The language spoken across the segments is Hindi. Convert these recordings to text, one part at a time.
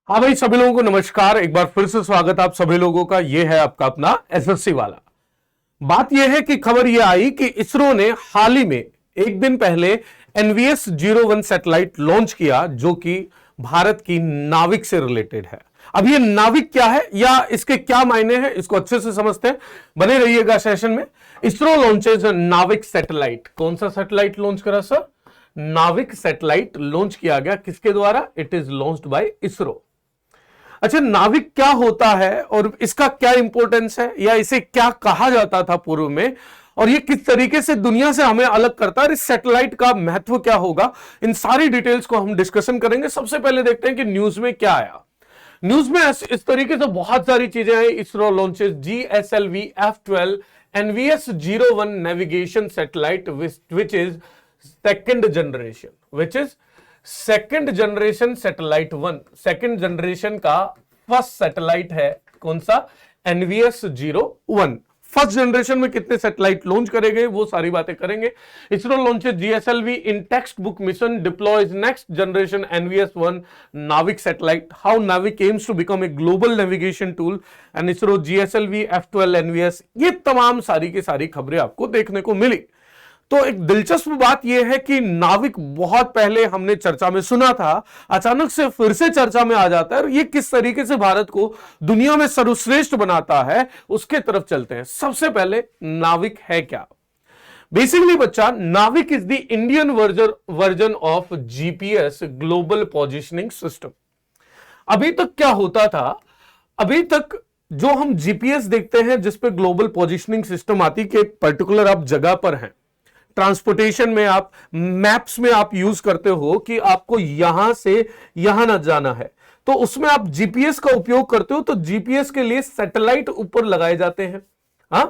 हाँ भाई, सभी लोगों को नमस्कार। एक बार फिर से स्वागत आप सभी लोगों का। ये है आपका अपना एसएससी वाला। बात यह है कि खबर यह आई कि इसरो ने हाल ही में एक दिन पहले NVS-01 सैटेलाइट लॉन्च किया, जो कि भारत की नाविक से रिलेटेड है। अब ये नाविक क्या है या इसके क्या मायने हैं, इसको अच्छे से समझते हैं। बने रहिएगा सेशन में। इसरो लॉन्चेज नाविक सैटेलाइट। कौन सा सैटेलाइट लॉन्च करा सर? नाविक सैटेलाइट लॉन्च किया गया। किसके द्वारा? It is launched by ISRO. अच्छा, नाविक क्या होता है और इसका क्या इंपॉर्टेंस है या इसे क्या कहा जाता था पूर्व में, और ये किस तरीके से दुनिया से हमें अलग करता है, इस सैटेलाइट का महत्व क्या होगा, इन सारी डिटेल्स को हम डिस्कशन करेंगे। सबसे पहले देखते हैं कि न्यूज में क्या आया। न्यूज में इस तरीके से बहुत सारी चीजें आई। ISRO launches GSLV F12 NVS-01 navigation satellite which is second generation satellite 1। Second generation का फर्स्ट सैटेलाइट है। कौन सा? NVS-01। फर्स्ट जनरेशन में कितने सैटेलाइट लॉन्च करे गए, वो सारी बातें करेंगे। ISRO launches GSLV in textbook mission deploys next generation NVS-1 NavIC satellite. How NavIC aims to become a global navigation tool and ISRO GSLV F12 NVS। ये तमाम सारी की सारी खबरें आपको देखने को मिली। तो एक दिलचस्प बात यह है कि नाविक बहुत पहले हमने चर्चा में सुना था, अचानक से फिर से चर्चा में आ जाता है, और ये किस तरीके से भारत को दुनिया में सर्वश्रेष्ठ बनाता है, उसके तरफ चलते हैं। सबसे पहले नाविक है क्या? बेसिकली बच्चा, नाविक is the Indian version of GPS global positioning system. अभी तक क्या होता था? अभी तक जो हम GPS देखते हैं जिसपे ग्लोबल पोजिशनिंग सिस्टम आती है कि एक पर्टिकुलर आप जगह पर हैं, ट्रांसपोर्टेशन में आप मैप्स में आप यूज करते हो कि आपको यहां से यहां ना जाना है, तो उसमें आप जीपीएस का उपयोग करते हो। तो जीपीएस के लिए सैटेलाइट ऊपर लगाए जाते हैं। हां,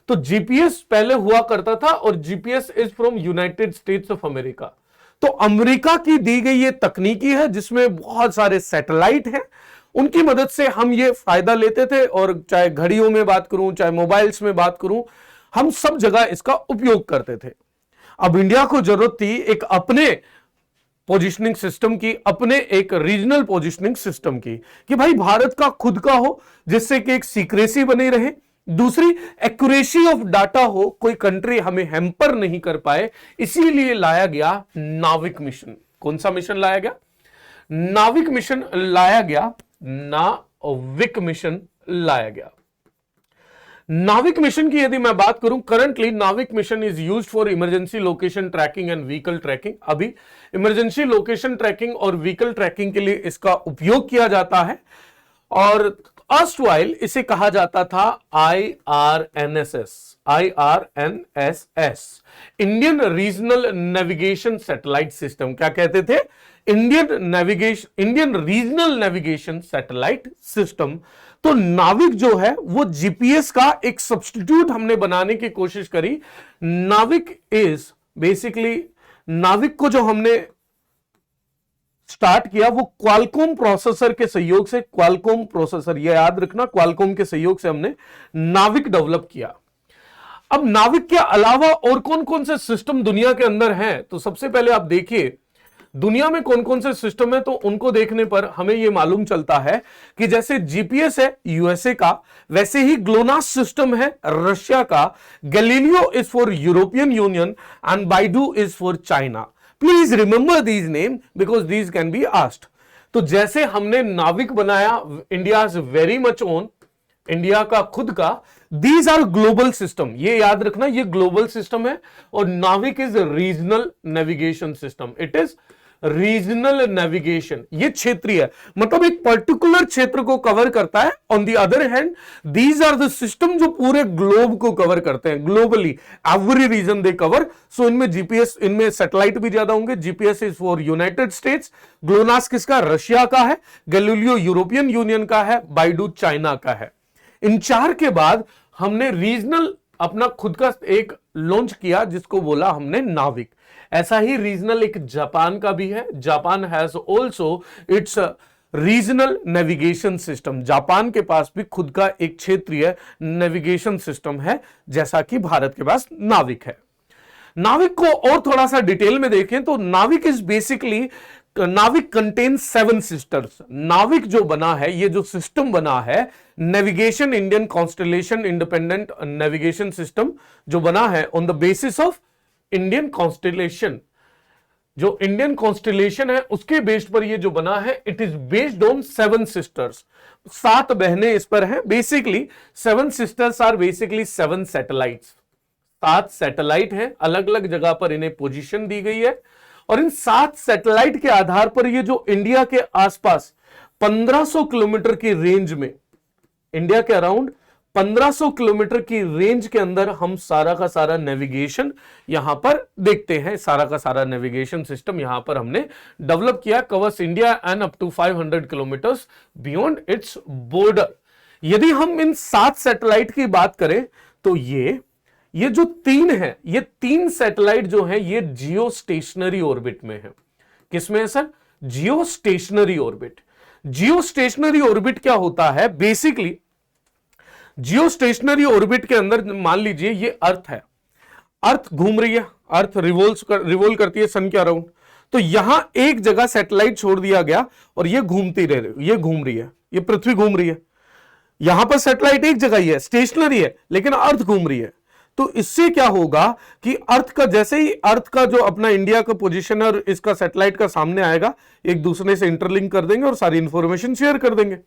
तो जीपीएस पहले हुआ करता था, और GPS is from United states of America. तो अमेरिका की दी गई ये तकनीकी है जिसमें बहुत सारे सैटेलाइट हैं, उनकी मदद से हम ये फायदा लेते थे। और चाहे घड़ियों में बात करूं, चाहे मोबाइल्स में बात करूं, हम सब जगह इसका उपयोग करते थे। अब इंडिया को जरूरत थी एक अपने पोजिशनिंग सिस्टम की, अपने एक रीजनल पोजिशनिंग सिस्टम की, कि भाई भारत का खुद का हो, जिससे कि एक सीक्रेसी बनी रहे, दूसरी एक्यूरेसी ऑफ डाटा हो, कोई कंट्री हमें हैम्पर नहीं कर पाए। इसीलिए लाया गया नाविक मिशन। कौन सा मिशन लाया गया? नाविक मिशन लाया गया। नाविक मिशन लाया गया। नाविक मिशन की यदि मैं बात करूं, करंटली नाविक mission is used for emergency location tracking and vehicle tracking. अभी इमरजेंसी लोकेशन ट्रैकिंग और व्हीकल ट्रैकिंग के लिए इसका उपयोग किया जाता है, और अर्स्टवाइल इसे कहा जाता था IRNSS, Indian regional navigation satellite system. क्या कहते थे? Indian regional navigation satellite system. तो नाविक जो है वो जीपीएस का एक सब्स्टिट्यूट हमने बनाने की कोशिश करी। नाविक इज बेसिकली, नाविक को जो हमने स्टार्ट किया वो क्वालकॉम प्रोसेसर के सहयोग से, क्वालकॉम प्रोसेसर, ये याद रखना, क्वालकॉम के सहयोग से हमने नाविक डेवलप किया। अब नाविक के अलावा और कौन कौन से सिस्टम दुनिया के अंदर हैं, तो सबसे पहले आप देखिए दुनिया में कौन कौन से सिस्टम है। तो उनको देखने पर हमें यह मालूम चलता है कि जैसे जीपीएस है यूएसए का, वैसे ही ग्लोनास सिस्टम है रशिया का, Galileo is for European Union and BeiDou is for China. Please remember these name because these can be asked. तो जैसे हमने नाविक बनाया, India is very much own, India का खुद का, दीज आर ग्लोबल सिस्टम। ये याद रखना, ये ग्लोबल सिस्टम है। और नाविक is regional navigation system. It is regional navigation, ये क्षेत्रीय है, मतलब एक पर्टिकुलर क्षेत्र को कवर करता है। On the other hand these are the system जो पूरे ग्लोब को कवर करते हैं, globally every region they cover. So इनमें जीपीएस, इनमें सैटेलाइट भी ज्यादा होंगे। GPS is for United States, GLONASS किसका? रशिया का है, गैलीलियो यूरोपियन यूनियन का है, बाइडू चाइना का है। इन चार के बाद हमने रीजनल अपना खुद का एक लॉन्च किया जिसको बोला हमने नाविक। ऐसा ही रीजनल एक जापान का भी है। Japan has also it's regional navigation system. Japan के पास भी खुद का एक क्षेत्रीय नेविगेशन सिस्टम है, जैसा कि भारत के पास नाविक है। नाविक को और थोड़ा सा डिटेल में देखें तो NavIC is basically NavIC contain 7 sisters. NavIC जो बना है, ये जो सिस्टम बना है navigation, Indian constellation independent navigation system जो बना है on the basis of Indian constellation, जो इंडियन कॉन्स्टलेशन है उसके बेस्ड पर ये जो बना है, it is based on 7 sisters. 7 बहनें इस पर हैं। Basically 7 sisters are basically 7 satellites. 7 satellite हैं, अलग अलग जगह पर इन्हें पोजीशन दी गई है और इन 7 सैटेलाइट के आधार पर ये जो इंडिया के आसपास 1500 किलोमीटर की रेंज में, इंडिया के अराउंड 1500 किलोमीटर की रेंज के अंदर हम सारा का सारा नेविगेशन यहां पर देखते हैं। सारा का सारा नेविगेशन सिस्टम यहां पर हमने डेवलप किया, covers India and up to 500 kilometres beyond its border. यदि हम इन 7 सैटेलाइट की बात करें तो ये जो 3 है, ये 3 सैटेलाइट जो है ये जियो स्टेशनरी ऑर्बिट में है। किसमें है सर? जियो स्टेशनरी ऑर्बिट। जियो स्टेशनरी ऑर्बिट क्या होता है? बेसिकली जियो स्टेशनरी ऑर्बिट के अंदर मान लीजिए ये अर्थ है, अर्थ घूम रही है, अर्थ रिवोल्व करती है सन के अराउंड, तो यहां एक जगह सैटेलाइट छोड़ दिया गया और ये घूमती रह रही, ये घूम रही है, ये पृथ्वी घूम रही है। यहां पर सैटेलाइट एक जगह ही है, स्टेशनरी है, लेकिन अर्थ घूम रही है। तो इससे क्या होगा कि अर्थ का, जैसे ही अर्थ का जो अपना इंडिया का पोजीशन है और इसका सैटेलाइट का सामने आएगा, एक दूसरे से इंटरलिंक कर देंगे और सारी इंफॉर्मेशन शेयर कर देंगे।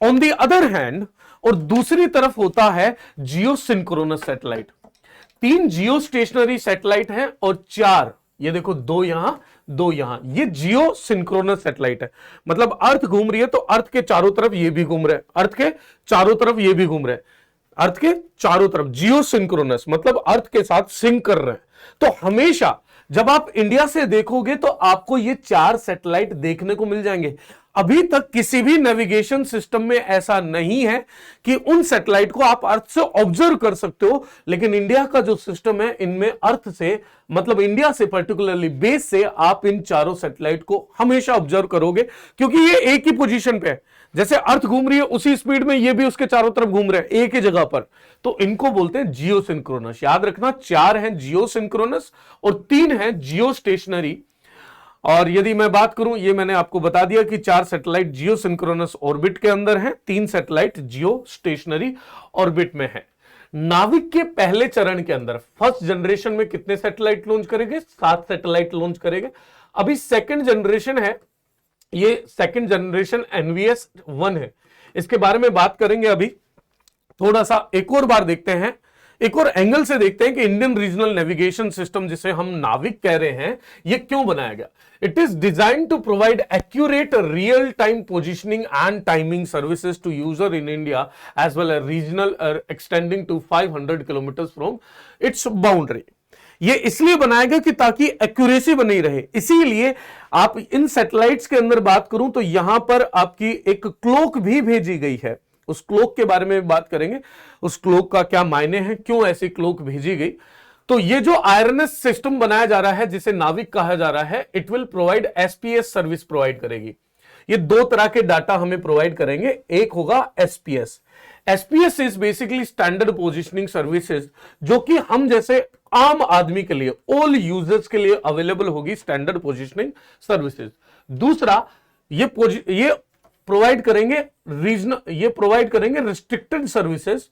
ऑन दी अदर हैंड, और दूसरी तरफ होता है geosynchronous satellite. 3 geostationary satellite हैं और 4, ये देखो 2 यहां 2 यहां, ये जियो सिंक्रोनस सैटेलाइट है। मतलब अर्थ घूम रही है तो अर्थ के चारों तरफ ये भी घूम रहे हैं, अर्थ के चारों तरफ ये भी घूम रहे हैं, अर्थ के चारों तरफ जियो सिंक्रोनस, मतलब अर्थ के साथ सिंक कर रहे हैं। तो हमेशा जब आप इंडिया से देखोगे तो आपको ये 4 सैटेलाइट देखने को मिल जाएंगे। अभी तक किसी भी नेविगेशन सिस्टम में ऐसा नहीं है कि उन सैटेलाइट को आप अर्थ से ऑब्जर्व कर सकते हो, लेकिन इंडिया का जो सिस्टम है इनमें अर्थ से, मतलब इंडिया से पर्टिकुलरली बेस से आप इन चारों सैटेलाइट को हमेशा ऑब्जर्व करोगे, क्योंकि ये एक ही पोजीशन पे है। जैसे अर्थ घूम रही है उसी स्पीड में ये भी उसके चारों तरफ घूम रहे हैं एक ही जगह पर, तो इनको बोलते हैं जियो सिंक्रोनस। याद रखना 4 हैं जियो सिंक्रोनस और 3 हैं जियो स्टेशनरी। और यदि मैं बात करूं, ये मैंने आपको बता दिया कि 4 सैटेलाइट जियो सिंक्रोनस ऑर्बिट के अंदर हैं, 3 सैटेलाइट जियो स्टेशनरी ऑर्बिट में है। नाविक के पहले चरण के अंदर फर्स्ट जनरेशन में कितने सैटेलाइट लॉन्च करेंगे? 7 सैटेलाइट लॉन्च करेंगे। अभी सेकंड जनरेशन है, ये सेकंड जनरेशन NVS-1 है, इसके बारे में बात करेंगे। अभी थोड़ा सा एक और बार देखते हैं, एक और एंगल से देखते हैं कि इंडियन रीजनल नेविगेशन सिस्टम, जिसे हम नाविक कह रहे हैं, ये क्यों बनाया गया। It is design to provide accurate real time positioning and timing services to user in India as well as regional extending to 500 kilometre from its boundary. ये इसलिए बनाया गया कि ताकि एक्यूरेसी बनी रहे। इसीलिए आप इन सैटेलाइट्स के अंदर बात करूं तो यहां पर आपकी एक क्लॉक भी भेजी गई है, उस क्लॉक के बारे में बात करेंगे, उस क्लॉक का क्या मायने हैं, क्यों ऐसी क्लॉक भेजी गई। तो ये जो आईआरएनएस सिस्टम बनाया जा रहा है, जिसे नाविक कहा जा रहा है, it will provide SPS service provide करेगी। ये 2 तरह के डाटा हमें प्रोवाइड करेंगे, एक होगा SPS. SPS is basically standard positioning services, जो कि हम जैसे आम आदमी के लिए, ऑल यूजर्स के लिए अवेलेबल होगी स्टैंडर्ड पोजिशनिंग सर्विसेज। दूसरा, ये प्रोवाइड करेंगे ये प्रोवाइड करेंगे रिस्ट्रिक्टेड सर्विसेज,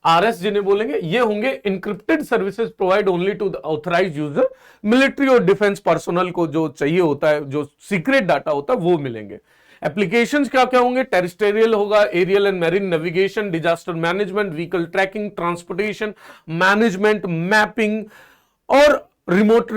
आरएस जिन्हें बोलेंगे। ये होंगे encrypted services provide only to the authorised user. Military और डिफेंस पर्सनल को जो चाहिए होता है, जो सीक्रेट डाटा होता है, वो मिलेंगे। एप्लीकेशंस क्या क्या होंगे? टेरेस्ट्रियल होगा, aerial and marine navigation, disaster management, vehicle tracking, transportation management, mapping और रिमोट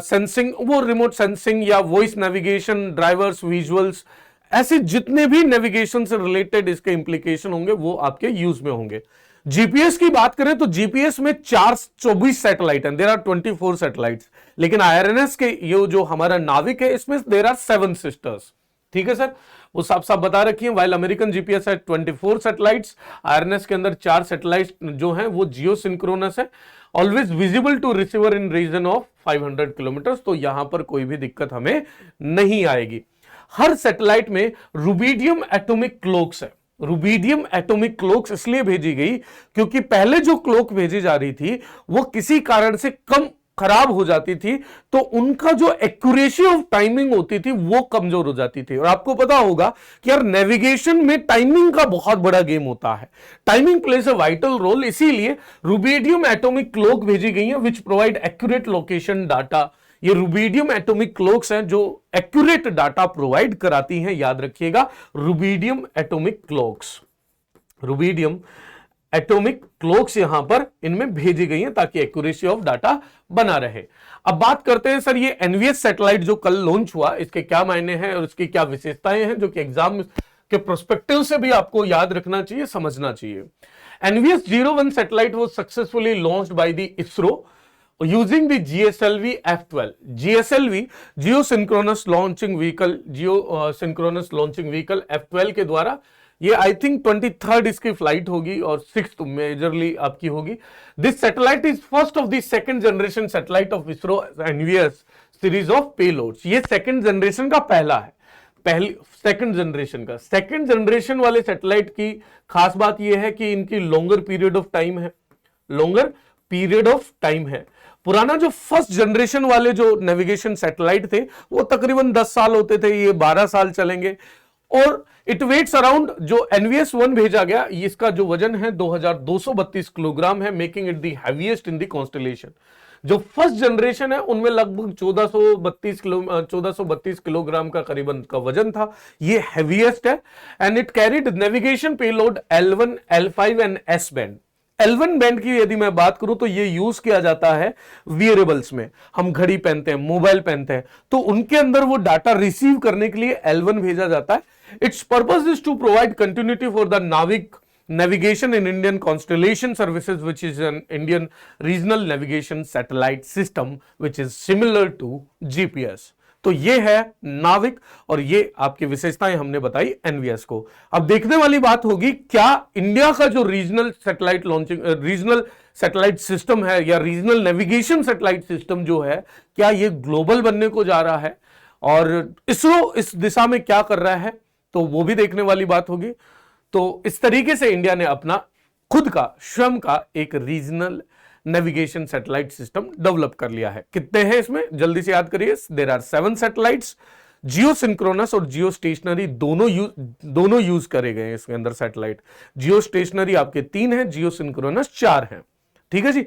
सेंसिंग। वो रिमोट सेंसिंग या वॉइस नेविगेशन, ड्राइवर्स, विजुअल्स, ऐसे जितने भी नेविगेशन से रिलेटेड इसके इंप्लीकेशन होंगे वो आपके यूज में होंगे। जीपीएस की बात करें तो जीपीएस में 24 सैटेलाइट हैं, देयर आर 24 सैटेलाइट्स। लेकिन आईआरएनएस के ये जो हमारा नाविक है, इसमें देयर आर 7 सिस्टर्स। ठीक है सर, वो साफ साफ बता रखी है। वाइल अमेरिकन जीपीएस है 24 सैटेलाइट्स, आईआरएनएस के अंदर 4 सैटेलाइट जो हैं वो जियो सिंक्रोनस है, always visible to receiver in region of 500 kilometre. तो यहां पर कोई भी दिक्कत हमें नहीं आएगी। हर सैटेलाइट में रुबिडियम एटॉमिक क्लॉक्स है। रुबिडियम एटॉमिक क्लॉक्स इसलिए भेजी गई क्योंकि पहले जो क्लॉक भेजी जा रही थी वो किसी कारण से कम खराब हो जाती थी तो उनका जो एक्यूरेसी ऑफ टाइमिंग होती थी वो कमजोर हो जाती थी। और आपको पता होगा कि यार नेविगेशन में टाइमिंग का बहुत बड़ा गेम होता है, timing plays a vital role, इसीलिए रुबिडियम एटॉमिक क्लॉक भेजी गई है which provide accurate location data. ये रुबिडियम एटॉमिक क्लॉक्स हैं जो एक्यूरेट डाटा प्रोवाइड कराती हैं, याद रखिएगा rubidium atomic clocks, rubidium atomic clocks यहां पर इनमें भेजी गई हैं ताकि एक्यूरेसी ऑफ डाटा बना रहे। अब बात करते हैं सर ये एनवीएस सैटेलाइट जो कल लॉन्च हुआ, इसके क्या मायने हैं और इसकी क्या विशेषताएं हैं जो कि एग्जाम के प्रोस्पेक्टिव से भी आपको याद रखना चाहिए, समझना चाहिए। NVS 01 satellite was successfully launched by the ISRO using the GSLV F12. GSLV geosynchronous launching vehicle, geosynchronous launching vehicle F12 के द्वारा ये आई थिंक 23rd इसकी फ्लाइट होगी और 6th मेजरली आपकी होगी। This satellite is first of the second generation satellite of ISRO NVS series of payloads. ये सेकंड जनरेशन का पहला है, पहली सेकंड जनरेशन का। सेकंड जनरेशन वाले सैटेलाइट की खास बात यह है कि इनकी लॉन्गर पीरियड ऑफ टाइम है, लॉन्गर पीरियड ऑफ टाइम है। पुराना जो फर्स्ट जनरेशन वाले जो नेविगेशन सैटेलाइट थे वो तकरीबन 10 साल होते थे, ये 12 साल चलेंगे। और इट वेट्स अराउंड, जो एनवीएस 1 भेजा गया इसका जो वजन है 2232 किलोग्राम है, making it the heaviest in the constellation. जो फर्स्ट जनरेशन है उनमें लगभग 1432 किलोग्राम का करीबन का वजन था, ये हैवीएस्ट है। And it carried navigation payload L1, L5 and S band. L1 band की यदि मैं बात करूं तो ये यूज किया जाता है वियरेबल्स में, हम घड़ी पहनते हैं, मोबाइल पहनते हैं, तो उनके अंदर वो डाटा रिसीव करने के लिए L1 भेजा जाता है। It's purpose is to provide continuity for the NavIC navigation in Indian constellation services, which is an Indian regional navigation satellite system which is similar to GPS। तो ये है नाविक और ये आपकी विशेषताएं हमने बताई एनवीएस को। अब देखने वाली बात होगी क्या इंडिया का जो regional satellite launching, regional satellite system है या रीजनल नेविगेशन सैटेलाइट सिस्टम जो है, क्या ये ग्लोबल बनने को जा रहा है और इसरो इस दिशा में क्या कर रहा है, तो वो भी देखने वाली बात होगी। तो इस तरीके से इंडिया ने अपना खुद का स्वयं का एक regional navigation satellite system develop कर लिया है। कितने हैं इसमें जल्दी से याद करिए, there are 7 satellites. Geosynchronous और जियो स्टेशनरी दोनों यूज करे गए हैं इसके अंदर सैटेलाइट। जियो स्टेशनरी आपके 3 हैं, जियो सिंक्रोनस 4 हैं। ठीक है जी,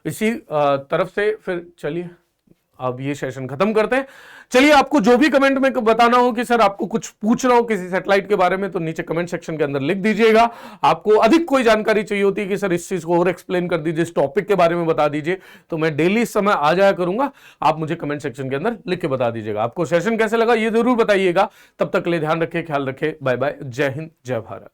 इसी तरफ से फिर चलिए अब ये सेशन खत्म करते हैं। चलिए, आपको जो भी कमेंट में बताना हो कि सर आपको कुछ पूछना हो किसी सैटेलाइट के बारे में तो नीचे कमेंट सेक्शन के अंदर लिख दीजिएगा। आपको अधिक कोई जानकारी चाहिए होती है कि सर इस चीज को और एक्सप्लेन कर दीजिए, इस टॉपिक के बारे में बता दीजिए, तो मैं डेली इस समय आ जाया करूंगा, आप मुझे कमेंट सेक्शन के अंदर लिख के बता दीजिएगा। आपको सेशन कैसे लगा ये जरूर बताइएगा। तब तक के लिए ध्यान रखें, ख्याल रखें, बाय बाय, जय हिंद, जय भारत।